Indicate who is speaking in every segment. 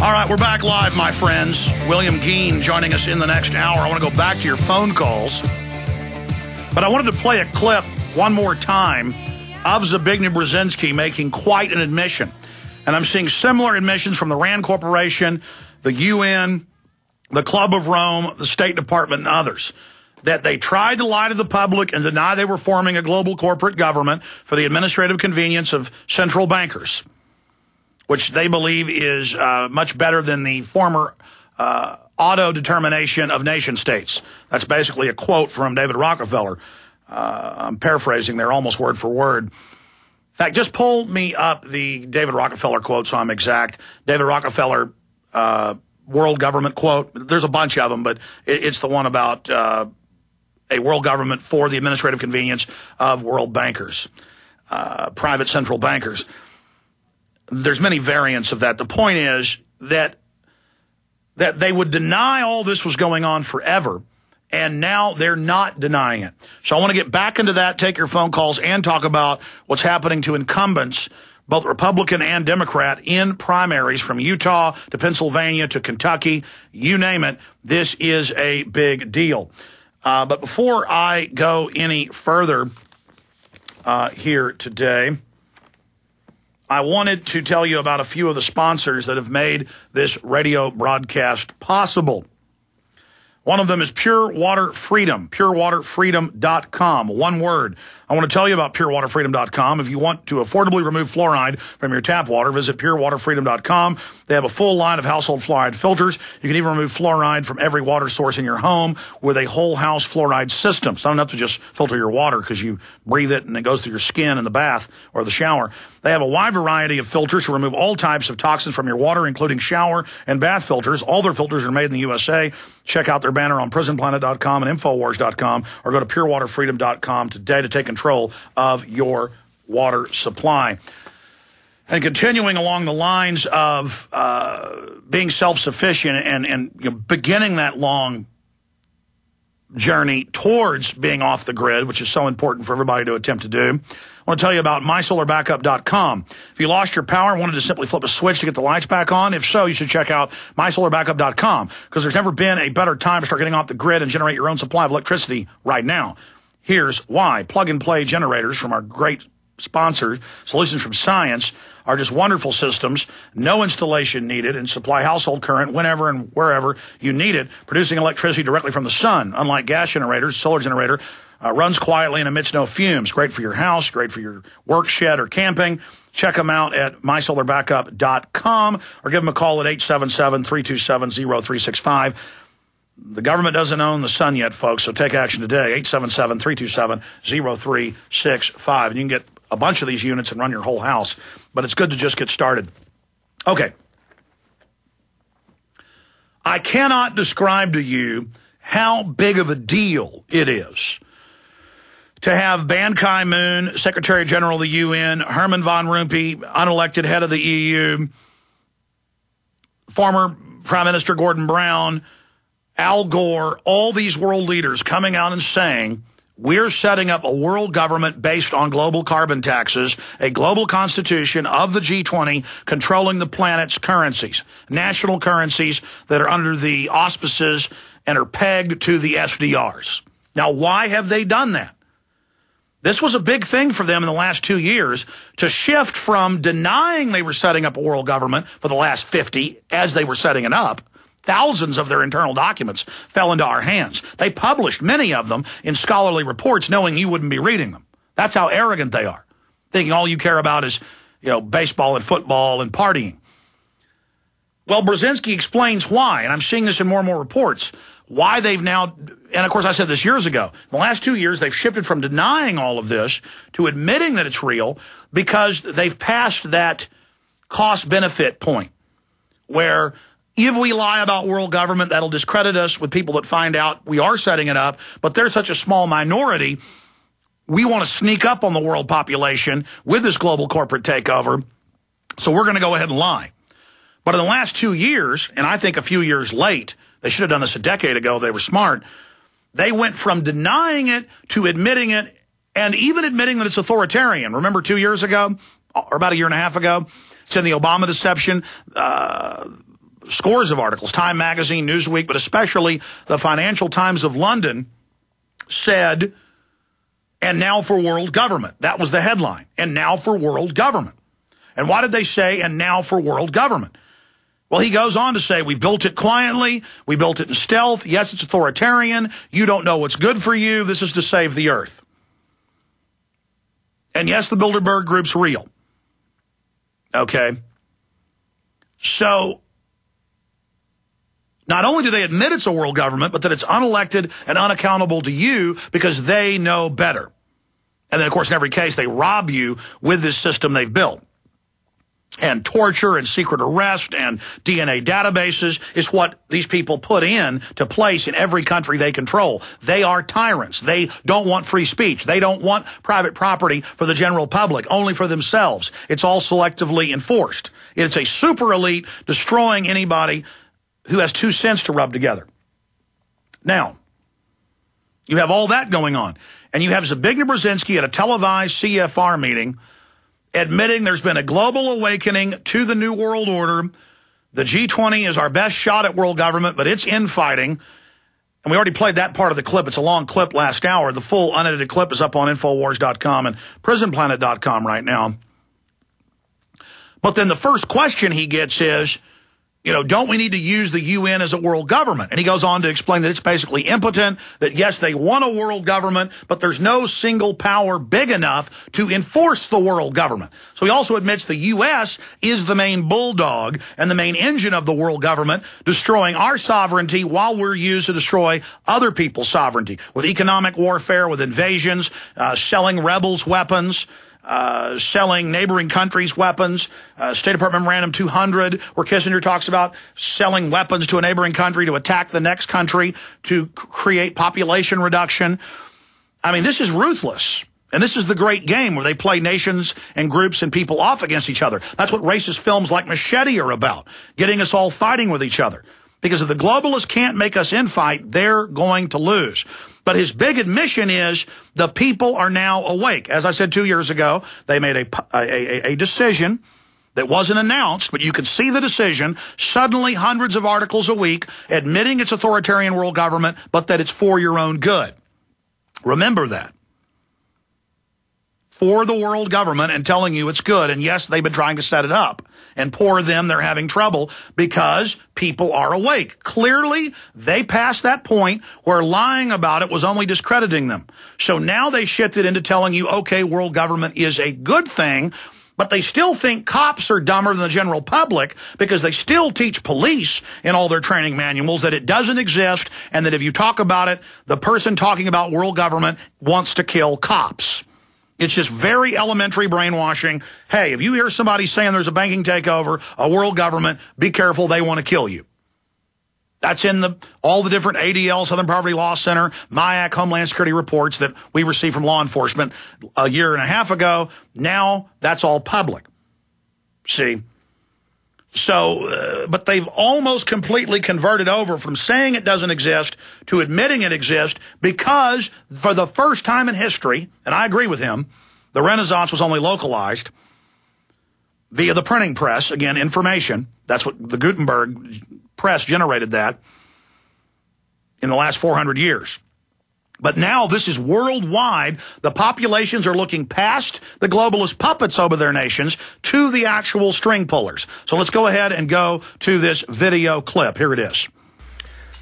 Speaker 1: All right, we're back live, my friends. William Gheen joining us in the next hour. I want to go back to your phone calls, but I wanted to play a clip one more time of Zbigniew Brzezinski making quite an admission. And I'm seeing similar admissions from the RAND Corporation, the UN, the Club of Rome, the State Department, and others, that they tried to lie to the public and deny they were forming a global corporate government for the administrative convenience of central bankers, which they believe is much better than the former auto-determination of nation-states. That's basically a quote from David Rockefeller. I'm paraphrasing there almost word for word. In fact, just pull me up the David Rockefeller quote so I'm exact. David Rockefeller world government quote. There's a bunch of them, but it's the one about a world government for the administrative convenience of world bankers, private central bankers. There's many variants of that. The point is that they would deny all this was going on forever, and now they're not denying it. So I want to get back into that, take your phone calls, and talk about what's happening to incumbents, both Republican and Democrat, in primaries from Utah to Pennsylvania to Kentucky. You name it, this is a big deal. But before I go any further here today, I wanted to tell you about a few of the sponsors that have made this radio broadcast possible. One of them is Pure Water Freedom, purewaterfreedom.com. One word. I want to tell you about purewaterfreedom.com. If you want to affordably remove fluoride from your tap water, visit purewaterfreedom.com. They have a full line of household fluoride filters. You can even remove fluoride from every water source in your home with a whole house fluoride system. It's not enough to just filter your water because you breathe it and it goes through your skin in the bath or the shower. They have a wide variety of filters to remove all types of toxins from your water, including shower and bath filters. All their filters are made in the USA. Check out their banner on prisonplanet.com and Infowars.com, or go to purewaterfreedom.com today to take control of your water supply. And continuing along the lines of being self-sufficient and you know, beginning that long journey towards being off the grid, which is so important for everybody to attempt to do, I want to tell you about mysolarbackup.com. If you lost your power and wanted to simply flip a switch to get the lights back on, if so, you should check out mysolarbackup.com, because there's never been a better time to start getting off the grid and generate your own supply of electricity right now. Here's why. Plug-and-play generators from our great sponsors, Solutions from Science, are just wonderful systems, no installation needed, and supply household current whenever and wherever you need it, producing electricity directly from the sun. Unlike gas generators, solar generator runs quietly and emits no fumes. Great for your house, great for your work shed or camping. Check them out at mysolarbackup.com or give them a call at 877-327-0365. The government doesn't own the sun yet, folks, so take action today. 877-327-0365. And you can get a bunch of these units and run your whole house, but it's good to just get started. Okay. I cannot describe to you how big of a deal it is to have Ban Ki-moon, Secretary General of the UN, Herman Van Rompuy, unelected head of the EU, former Prime Minister Gordon Brown, Al Gore, all these world leaders coming out and saying, we're setting up a world government based on global carbon taxes, a global constitution of the G20 controlling the planet's currencies, national currencies that are under the auspices and are pegged to the SDRs. Now, why have they done that? This was a big thing for them in the last 2 years, to shift from denying they were setting up a world government for the last 50 as they were setting it up. Thousands of their internal documents fell into our hands. They published many of them in scholarly reports knowing you wouldn't be reading them. That's how arrogant they are, thinking all you care about is, you know, baseball and football and partying. Well, Brzezinski explains why, and I'm seeing this in more and more reports, why they've now, and of course I said this years ago, in the last 2 years they've shifted from denying all of this to admitting that it's real, because they've passed that cost-benefit point where if we lie about world government, that'll discredit us with people that find out we are setting it up, but they're such a small minority, we want to sneak up on the world population with this global corporate takeover, so we're going to go ahead and lie. But in the last 2 years, and I think a few years late, they should have done this a decade ago, they were smart, they went from denying it to admitting it, and even admitting that it's authoritarian. Remember 2 years ago, or about a year and a half ago, it's in the Obama deception, scores of articles, Time Magazine, Newsweek, but especially the Financial Times of London said, and now for world government. That was the headline, and now for world government. And why did they say, and now for world government? Well, he goes on to say, we've built it quietly. We built it in stealth. Yes, it's authoritarian. You don't know what's good for you. This is to save the earth. And yes, the Bilderberg Group's real. Okay. So not only do they admit it's a world government, but that it's unelected and unaccountable to you because they know better. And then, of course, in every case, they rob you with this system they've built. And torture and secret arrest and DNA databases is what these people put in to place in every country they control. They are tyrants. They don't want free speech. They don't want private property for the general public, only for themselves. It's all selectively enforced. It's a super elite destroying anybody who has 2 cents to rub together. Now, you have all that going on. And you have Zbigniew Brzezinski at a televised CFR meeting admitting there's been a global awakening to the New World Order. The G20 is our best shot at world government, but it's infighting. And we already played that part of the clip. It's a long clip last hour. The full unedited clip is up on Infowars.com and PrisonPlanet.com right now. But then the first question he gets is, you know, don't we need to use the UN as a world government? And he goes on to explain that it's basically impotent, that yes, they want a world government, but there's no single power big enough to enforce the world government. So he also admits the U.S. is the main bulldog and the main engine of the world government, destroying our sovereignty while we're used to destroy other people's sovereignty with economic warfare, with invasions, selling rebels weapons, selling neighboring countries weapons. State Department Memorandum 200, where Kissinger talks about selling weapons to a neighboring country to attack the next country to create population reduction. I mean, this is ruthless. And this is the great game where they play nations and groups and people off against each other. That's what racist films like Machete are about, getting us all fighting with each other. Because if the globalists can't make us infight, they're going to lose. But his big admission is the people are now awake. As I said 2 years ago, they made a decision that wasn't announced, but you could see the decision. Suddenly, hundreds of articles a week admitting it's authoritarian world government, but that it's for your own good. Remember that. For the world government and telling you it's good. And yes, they've been trying to set it up. And poor them, they're having trouble because people are awake. Clearly, they passed that point where lying about it was only discrediting them. So now they shifted into telling you, okay, world government is a good thing, but they still think cops are dumber than the general public because they still teach police in all their training manuals that it doesn't exist and that if you talk about it, the person talking about world government wants to kill cops. It's just very elementary brainwashing. Hey, if you hear somebody saying there's a banking takeover, a world government, be careful, they want to kill you. That's in all the different ADL, Southern Poverty Law Center, MIAC, Homeland Security reports that we received from law enforcement a year and a half ago. Now that's all public. See? So, but they've almost completely converted over from saying it doesn't exist to admitting it exists because for the first time in history, and I agree with him, the Renaissance was only localized via the printing press, again, information. That's what the Gutenberg press generated that in the last 400 years. But now this is worldwide. The populations are looking past the globalist puppets over their nations to the actual string pullers. So let's go ahead and go to this video clip. Here it is.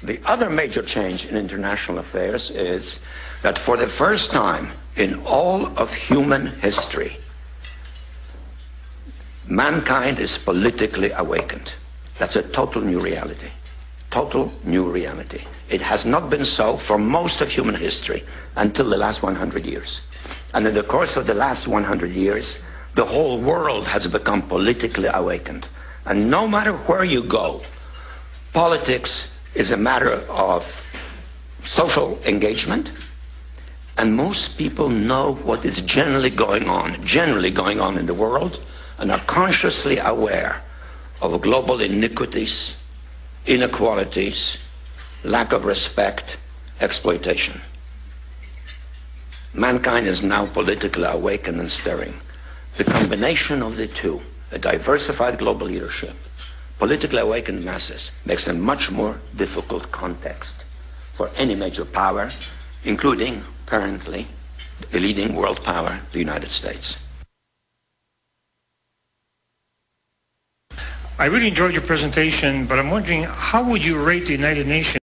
Speaker 2: The other major change in international affairs is that for the first time in all of human history, mankind is politically awakened. That's a total new reality. Total new reality. It has not been so for most of human history until the last 100 years. And in the course of the last 100 years, the whole world has become politically awakened. And no matter where you go, politics is a matter of social engagement. And most people know what is generally going on in the world, and are consciously aware of global iniquities, inequalities, lack of respect, exploitation. Mankind is now politically awakened and stirring. The combination of the two, a diversified global leadership, politically awakened masses makes a much more difficult context for any major power, including, currently, the leading world power, the United States.
Speaker 3: I really enjoyed your presentation, but I'm wondering, how would you rate the United Nations